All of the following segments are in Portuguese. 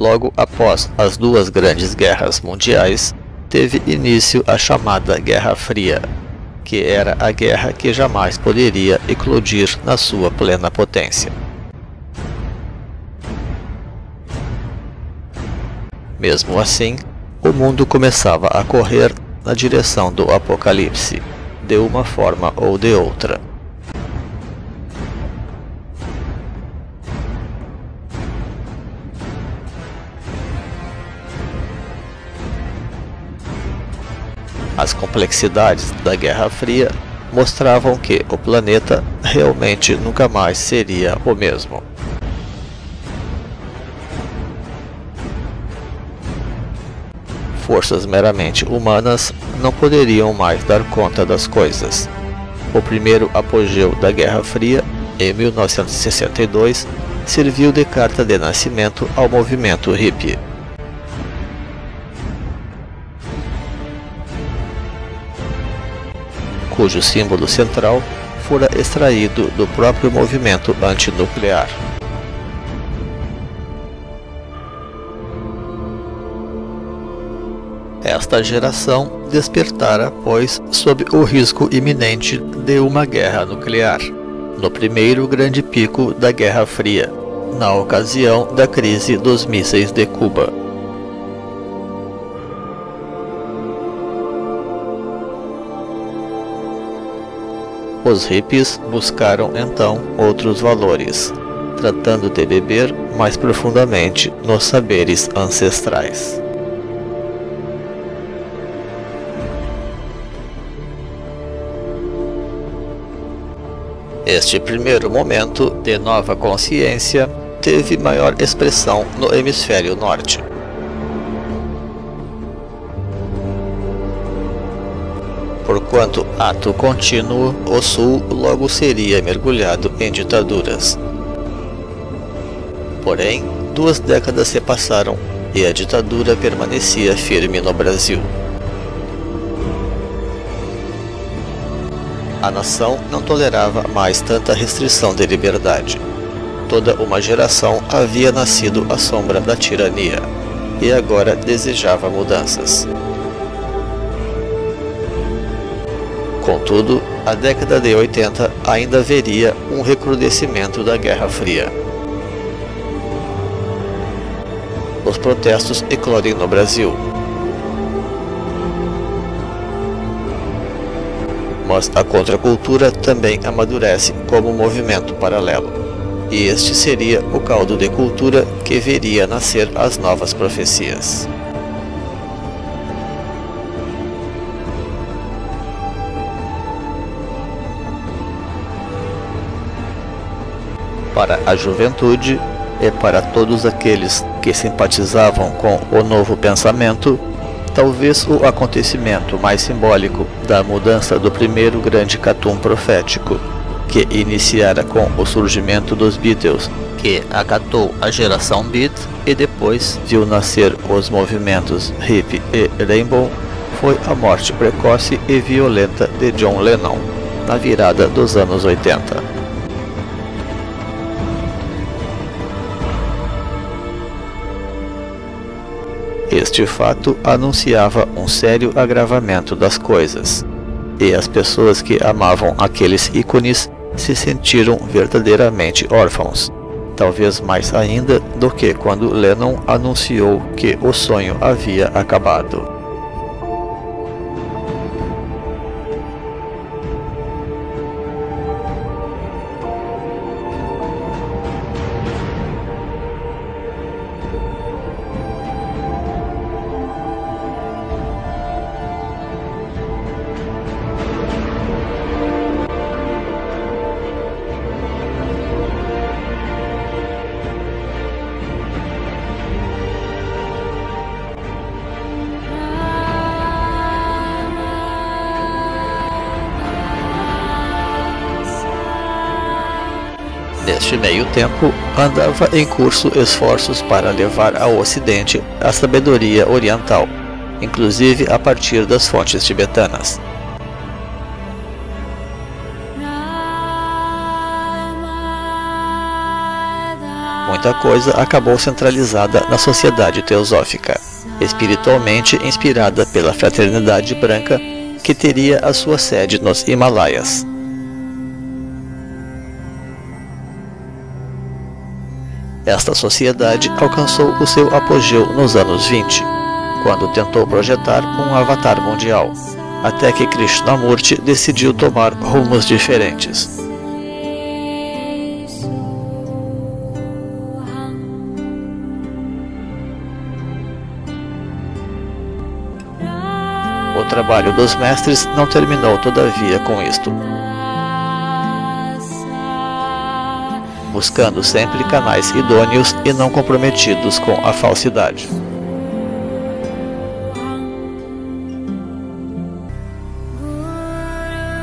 Logo após as duas grandes guerras mundiais, teve início a chamada Guerra Fria, que era a guerra que jamais poderia eclodir na sua plena potência. Mesmo assim, o mundo começava a correr na direção do apocalipse, de uma forma ou de outra. As complexidades da Guerra Fria mostravam que o planeta realmente nunca mais seria o mesmo. Forças meramente humanas não poderiam mais dar conta das coisas. O primeiro apogeu da Guerra Fria, em 1962, serviu de carta de nascimento ao movimento hippie. Cujo símbolo central fora extraído do próprio movimento antinuclear. Esta geração despertara, pois, sob o risco iminente de uma guerra nuclear, no primeiro grande pico da Guerra Fria, na ocasião da crise dos mísseis de Cuba. Os hippies buscaram então outros valores, tratando de beber mais profundamente nos saberes ancestrais. Este primeiro momento de nova consciência teve maior expressão no hemisfério norte. Porquanto ato contínuo, o Sul logo seria mergulhado em ditaduras. Porém, 2 décadas se passaram e a ditadura permanecia firme no Brasil. A nação não tolerava mais tanta restrição de liberdade. Toda uma geração havia nascido à sombra da tirania e agora desejava mudanças. Contudo, a década de 80 ainda veria um recrudescimento da Guerra Fria. Os protestos eclodem no Brasil. Mas a contracultura também amadurece como movimento paralelo, e este seria o caldo de cultura que veria nascer as novas profecias. Para a juventude e para todos aqueles que simpatizavam com o novo pensamento, talvez o acontecimento mais simbólico da mudança do primeiro grande catum profético, que iniciara com o surgimento dos Beatles, que acatou a geração Beat e depois viu nascer os movimentos hippie e rainbow, foi a morte precoce e violenta de John Lennon, na virada dos anos 80. Este fato anunciava um sério agravamento das coisas, e as pessoas que amavam aqueles ícones se sentiram verdadeiramente órfãos, talvez mais ainda do que quando Lennon anunciou que o sonho havia acabado. Neste meio tempo, andava em curso esforços para levar ao Ocidente a sabedoria oriental, inclusive a partir das fontes tibetanas. muita coisa acabou centralizada na sociedade teosófica, espiritualmente inspirada pela Fraternidade Branca, que teria a sua sede nos Himalaias. Esta sociedade alcançou o seu apogeu nos anos 20, quando tentou projetar um avatar mundial, até que Krishnamurti decidiu tomar rumos diferentes. O trabalho dos mestres não terminou todavia com isto, buscando sempre canais idôneos e não comprometidos com a falsidade.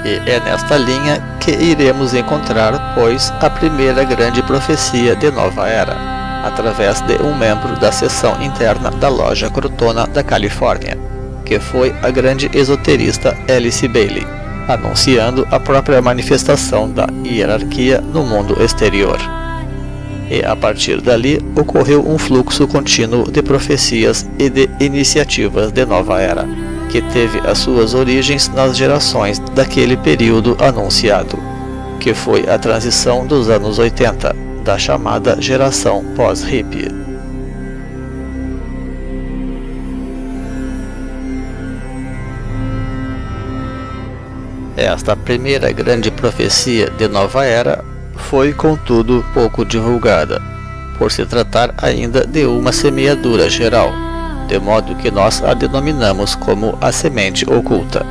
E é nesta linha que iremos encontrar, pois, a primeira grande profecia de nova era, através de um membro da seção interna da loja Crotona da Califórnia, que foi a grande esoterista Alice Bailey, anunciando a própria manifestação da hierarquia no mundo exterior. E a partir dali ocorreu um fluxo contínuo de profecias e de iniciativas de nova era, que teve as suas origens nas gerações daquele período anunciado, que foi a transição dos anos 80, da chamada geração pós-hippie. Esta primeira grande profecia de nova era foi, contudo, pouco divulgada, por se tratar ainda de uma semeadura geral, de modo que nós a denominamos como a semente oculta.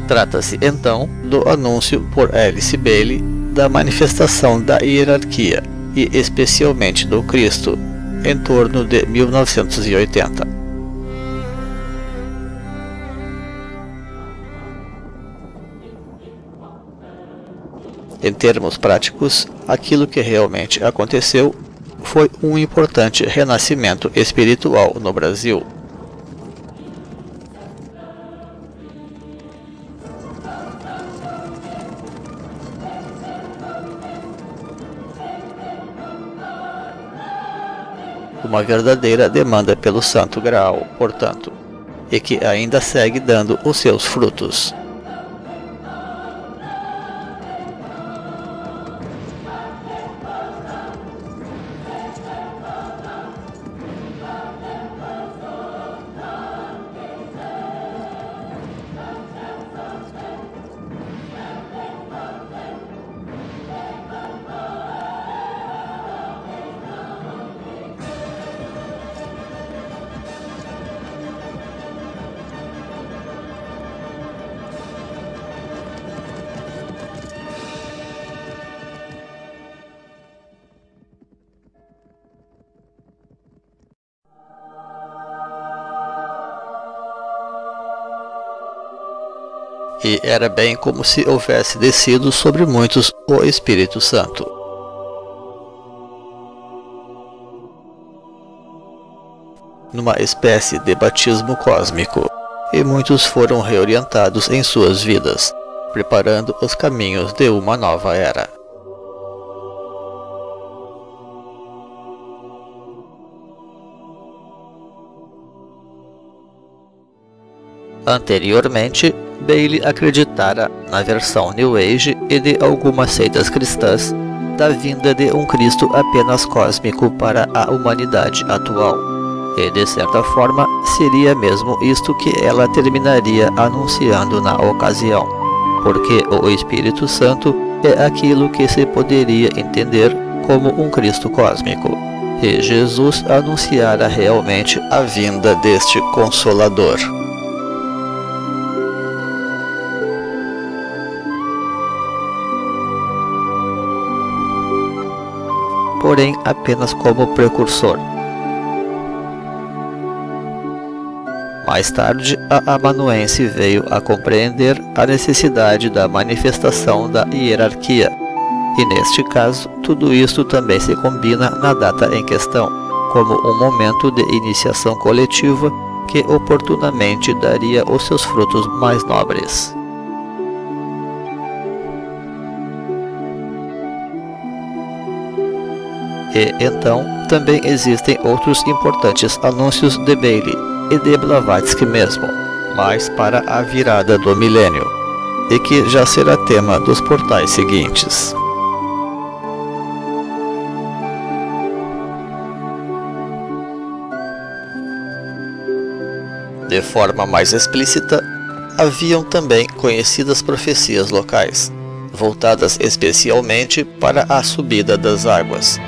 Trata-se, então, do anúncio por Alice Bailey da manifestação da hierarquia, e especialmente do Cristo, em torno de 1980. Em termos práticos, aquilo que realmente aconteceu foi um importante renascimento espiritual no Brasil. Uma verdadeira demanda pelo Santo Graal, portanto, e que ainda segue dando os seus frutos. E era bem como se houvesse descido sobre muitos o Espírito Santo. Numa espécie de batismo cósmico, e muitos foram reorientados em suas vidas, preparando os caminhos de uma nova era. Anteriormente, Bailey acreditara na versão New Age e de algumas seitas cristãs da vinda de um Cristo apenas cósmico para a humanidade atual. E de certa forma, seria mesmo isto que ela terminaria anunciando na ocasião, porque o Espírito Santo é aquilo que se poderia entender como um Cristo cósmico, e Jesus anunciara realmente a vinda deste Consolador. Porém apenas como precursor. Mais tarde, a amanuense veio a compreender a necessidade da manifestação da hierarquia, e neste caso, tudo isto também se combina na data em questão, como um momento de iniciação coletiva que oportunamente daria os seus frutos mais nobres. E então também existem outros importantes anúncios de Bailey e de Blavatsky mesmo, mas para a virada do milênio, e que já será tema dos portais seguintes. De forma mais explícita, haviam também conhecidas profecias locais, voltadas especialmente para a subida das águas.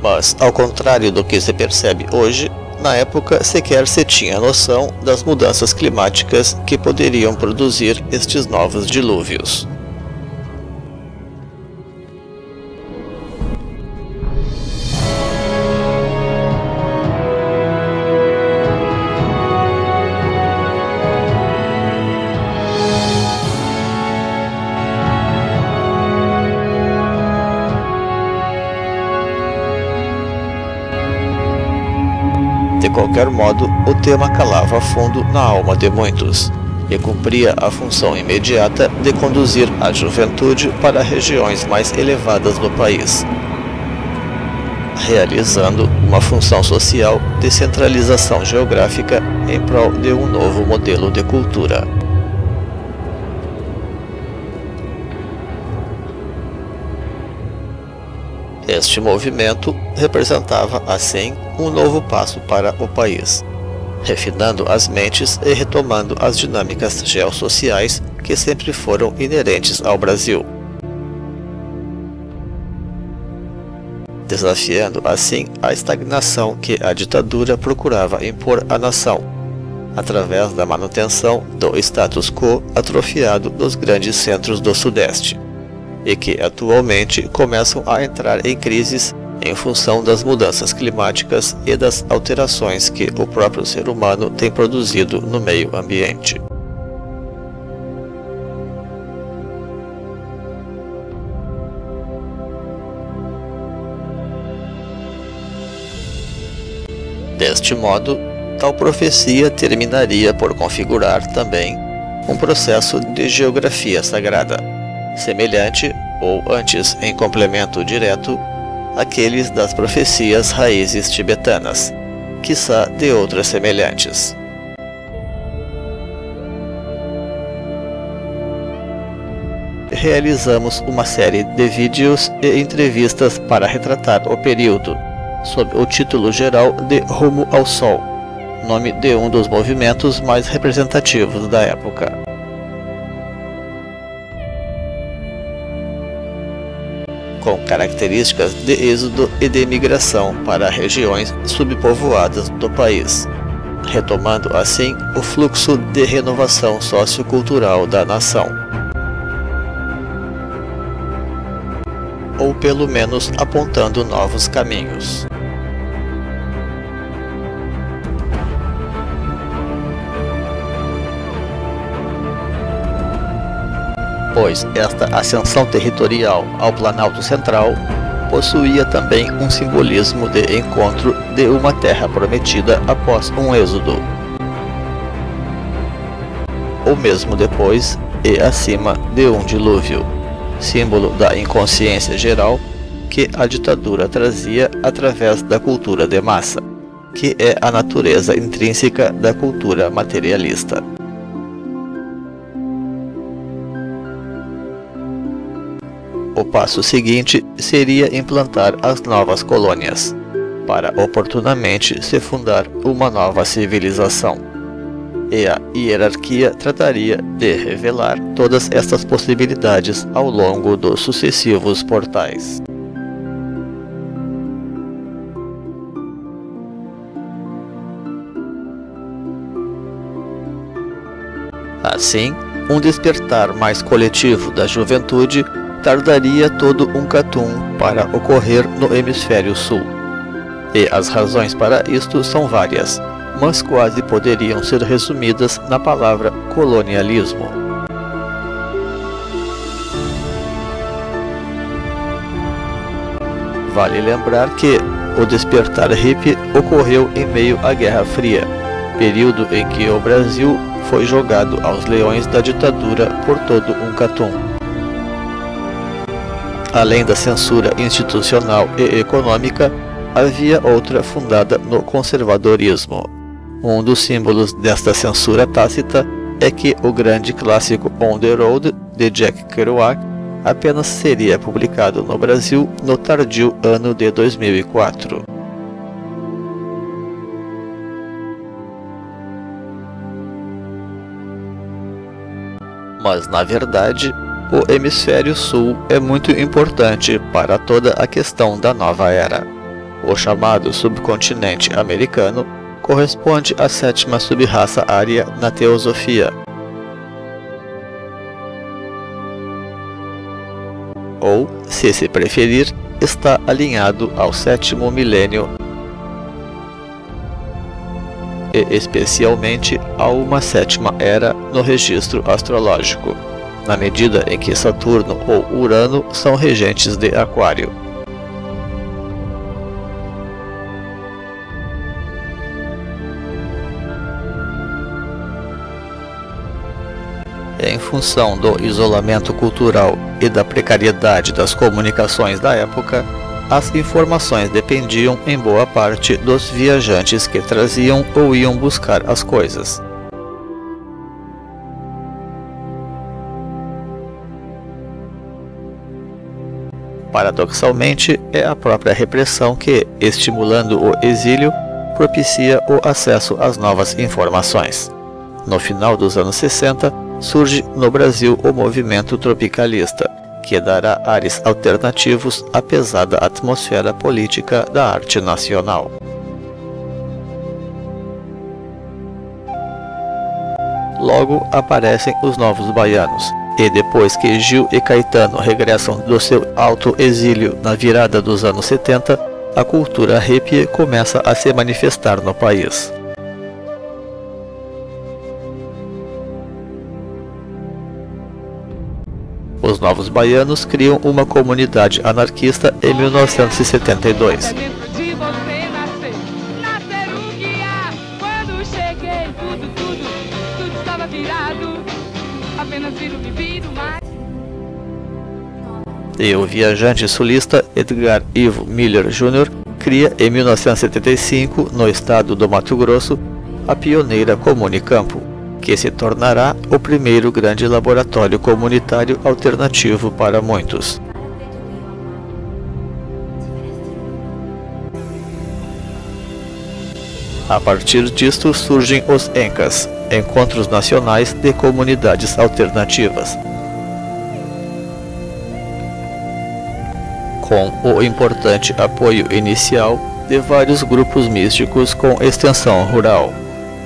Mas, ao contrário do que se percebe hoje, na época sequer se tinha noção das mudanças climáticas que poderiam produzir estes novos dilúvios. De qualquer modo, o tema calava fundo na alma de muitos, e cumpria a função imediata de conduzir a juventude para regiões mais elevadas do país, realizando uma função social de centralização geográfica em prol de um novo modelo de cultura. Este movimento representava, assim, um novo passo para o país, refinando as mentes e retomando as dinâmicas geossociais que sempre foram inerentes ao Brasil, desafiando, assim, a estagnação que a ditadura procurava impor à nação, através da manutenção do status quo atrofiado dos grandes centros do Sudeste, e que atualmente começam a entrar em crises em função das mudanças climáticas e das alterações que o próprio ser humano tem produzido no meio ambiente. Deste modo, tal profecia terminaria por configurar também um processo de geografia sagrada, semelhante, ou antes em complemento direto, àqueles das profecias raízes tibetanas, quiçá de outras semelhantes. Realizamos uma série de vídeos e entrevistas para retratar o período, sob o título geral de Rumo ao Sol, nome de um dos movimentos mais representativos da época. Com características de êxodo e de migração para regiões subpovoadas do país, retomando assim o fluxo de renovação sociocultural da nação, ou pelo menos apontando novos caminhos. Pois esta ascensão territorial ao Planalto Central possuía também um simbolismo de encontro de uma terra prometida após um êxodo, ou mesmo depois e acima de um dilúvio, símbolo da inconsciência geral que a ditadura trazia através da cultura de massa, que é a natureza intrínseca da cultura materialista. O passo seguinte seria implantar as novas colônias, para oportunamente se fundar uma nova civilização. E a hierarquia trataria de revelar todas estas possibilidades ao longo dos sucessivos portais. Assim, um despertar mais coletivo da juventude tardaria todo um catum para ocorrer no hemisfério sul, E as razões para isto são várias, mas quase poderiam ser resumidas na palavra colonialismo. Vale lembrar que o despertar hippie ocorreu em meio à Guerra Fria, período em que o Brasil foi jogado aos leões da ditadura por todo um catum. Além da censura institucional e econômica, havia outra fundada no conservadorismo. Um dos símbolos desta censura tácita é que o grande clássico On the Road, de Jack Kerouac, apenas seria publicado no Brasil no tardio ano de 2004. Mas, na verdade, o Hemisfério Sul é muito importante para toda a questão da nova era. O chamado subcontinente americano corresponde à 7ª sub-raça ária na teosofia, ou, se preferir, está alinhado ao 7º milênio e especialmente a uma 7ª era no registro astrológico, na medida em que Saturno ou Urano são regentes de Aquário. Em função do isolamento cultural e da precariedade das comunicações da época, as informações dependiam em boa parte dos viajantes que traziam ou iam buscar as coisas. Paradoxalmente, é a própria repressão que, estimulando o exílio, propicia o acesso às novas informações. No final dos anos 60, surge no Brasil o movimento tropicalista, que dará ares alternativos à pesada atmosfera política da arte nacional. Logo aparecem os Novos Baianos, e depois que Gil e Caetano regressam do seu alto exílio na virada dos anos 70, a cultura hippie começa a se manifestar no país. Os Novos Baianos criam uma comunidade anarquista em 1972. E o viajante sulista Edgar Ivo Miller Jr. cria em 1975, no estado do Mato Grosso, a pioneira Comunicampo, que se tornará o primeiro grande laboratório comunitário alternativo para muitos. A partir disto surgem os ENCAs, Encontros Nacionais de Comunidades Alternativas, com o importante apoio inicial de vários grupos místicos com extensão rural,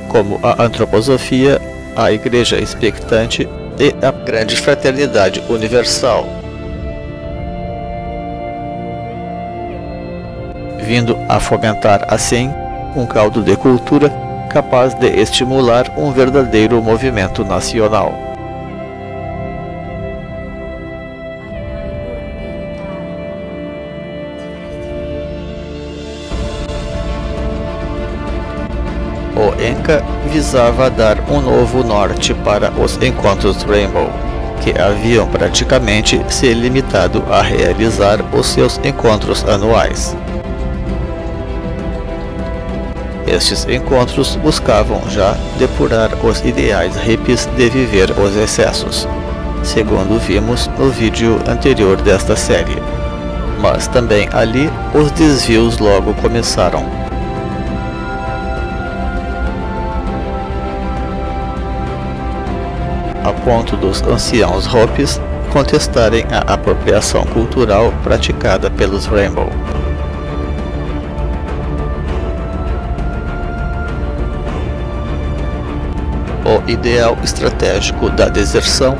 como a Antroposofia, a Igreja Expectante e a Grande Fraternidade Universal, vindo a fomentar assim um caldo de cultura capaz de estimular um verdadeiro movimento nacional. O ENCA visava dar um novo norte para os encontros Rainbow, que haviam praticamente se limitado a realizar os seus encontros anuais. Estes encontros buscavam já depurar os ideais hippies de viver os excessos, segundo vimos no vídeo anterior desta série. Mas também ali os desvios logo começaram. A ponto dos anciãos Hopis contestarem a apropriação cultural praticada pelos Rainbow. O ideal estratégico da deserção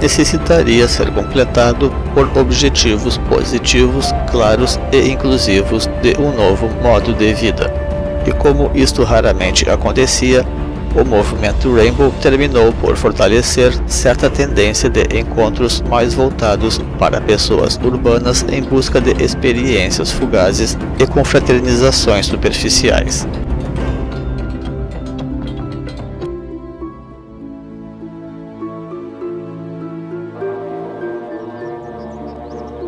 necessitaria ser completado por objetivos positivos, claros e inclusivos de um novo modo de vida. E como isto raramente acontecia, o movimento Rainbow terminou por fortalecer certa tendência de encontros mais voltados para pessoas urbanas em busca de experiências fugazes e confraternizações superficiais.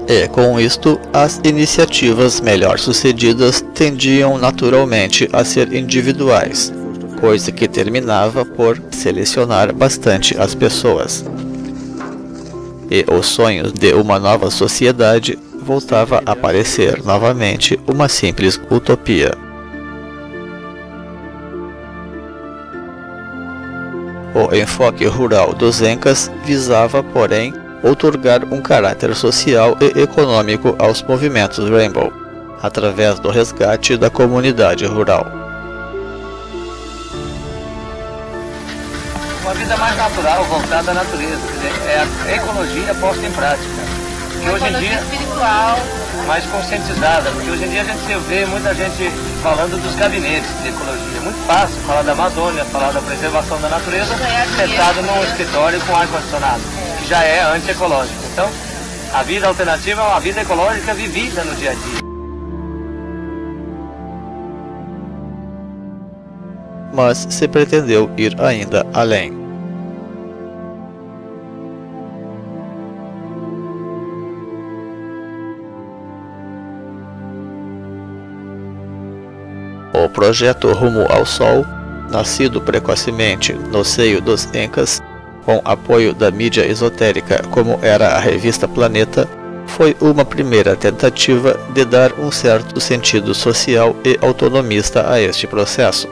E com isto, as iniciativas melhor sucedidas tendiam naturalmente a ser individuais, coisa que terminava por selecionar bastante as pessoas. E os sonhos de uma nova sociedade voltava a parecer novamente uma simples utopia. O enfoque rural dos Incas visava, porém, outorgar um caráter social e econômico aos movimentos Rainbow, através do resgate da comunidade rural. Uma vida mais natural, voltada à natureza, quer dizer, é a ecologia posta em prática. Que hoje em dia espiritual, mais conscientizada, porque hoje em dia a gente vê muita gente falando dos gabinetes de ecologia. É muito fácil falar da Amazônia, falar da preservação da natureza, sentado num escritório com ar-condicionado, que já é antiecológico. Então, a vida alternativa é uma vida ecológica vivida no dia a dia. Mas se pretendeu ir ainda além. O projeto Rumo ao Sol, nascido precocemente no seio dos Incas, com apoio da mídia esotérica como era a revista Planeta, foi uma primeira tentativa de dar um certo sentido social e autonomista a este processo,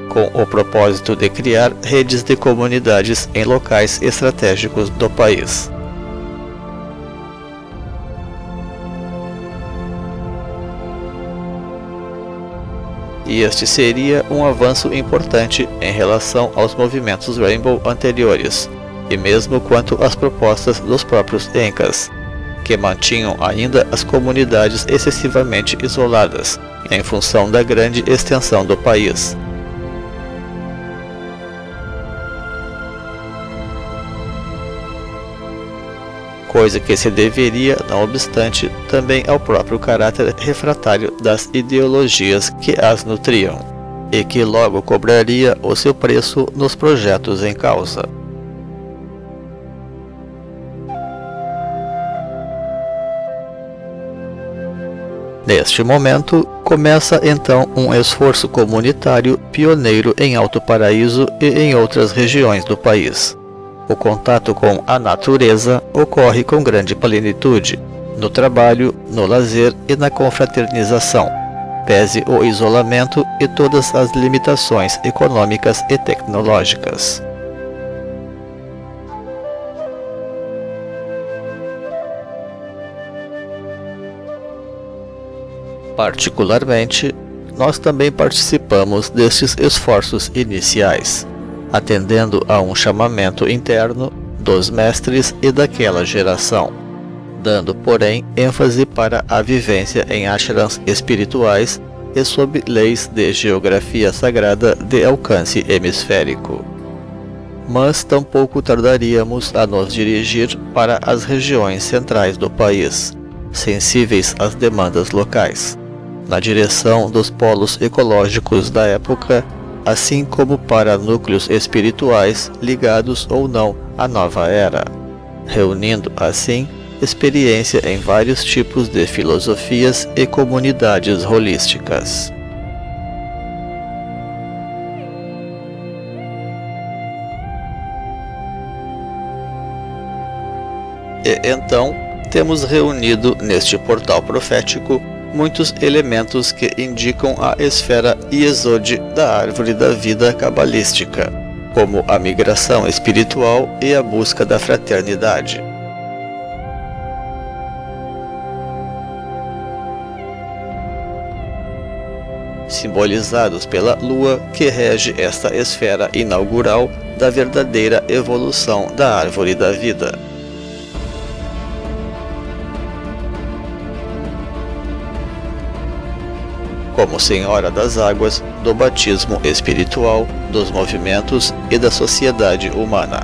com o propósito de criar redes de comunidades em locais estratégicos do país. E este seria um avanço importante em relação aos movimentos Rainbow anteriores, e mesmo quanto às propostas dos próprios Incas, que mantinham ainda as comunidades excessivamente isoladas, em função da grande extensão do país. Coisa que se deveria, não obstante, também ao próprio caráter refratário das ideologias que as nutriam, e que logo cobraria o seu preço nos projetos em causa. Neste momento, começa então um esforço comunitário pioneiro em Alto Paraíso e em outras regiões do país. O contato com a natureza ocorre com grande plenitude, no trabalho, no lazer e na confraternização, pese o isolamento e todas as limitações econômicas e tecnológicas. Particularmente, nós também participamos destes esforços iniciais, atendendo a um chamamento interno dos mestres e daquela geração, dando, porém, ênfase para a vivência em ashrams espirituais e sob leis de geografia sagrada de alcance hemisférico. Mas tampouco tardaríamos a nos dirigir para as regiões centrais do país, sensíveis às demandas locais, na direção dos polos ecológicos da época, assim como para núcleos espirituais ligados ou não à nova era, reunindo assim experiência em vários tipos de filosofias e comunidades holísticas. E então, temos reunido neste portal profético muitos elementos que indicam a esfera Yesod da árvore da vida cabalística, como a migração espiritual e a busca da fraternidade. Simbolizados pela lua que rege esta esfera inaugural da verdadeira evolução da árvore da vida, como Senhora das Águas, do batismo espiritual, dos movimentos e da sociedade humana,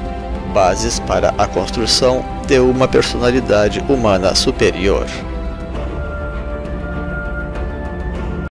bases para a construção de uma personalidade humana superior.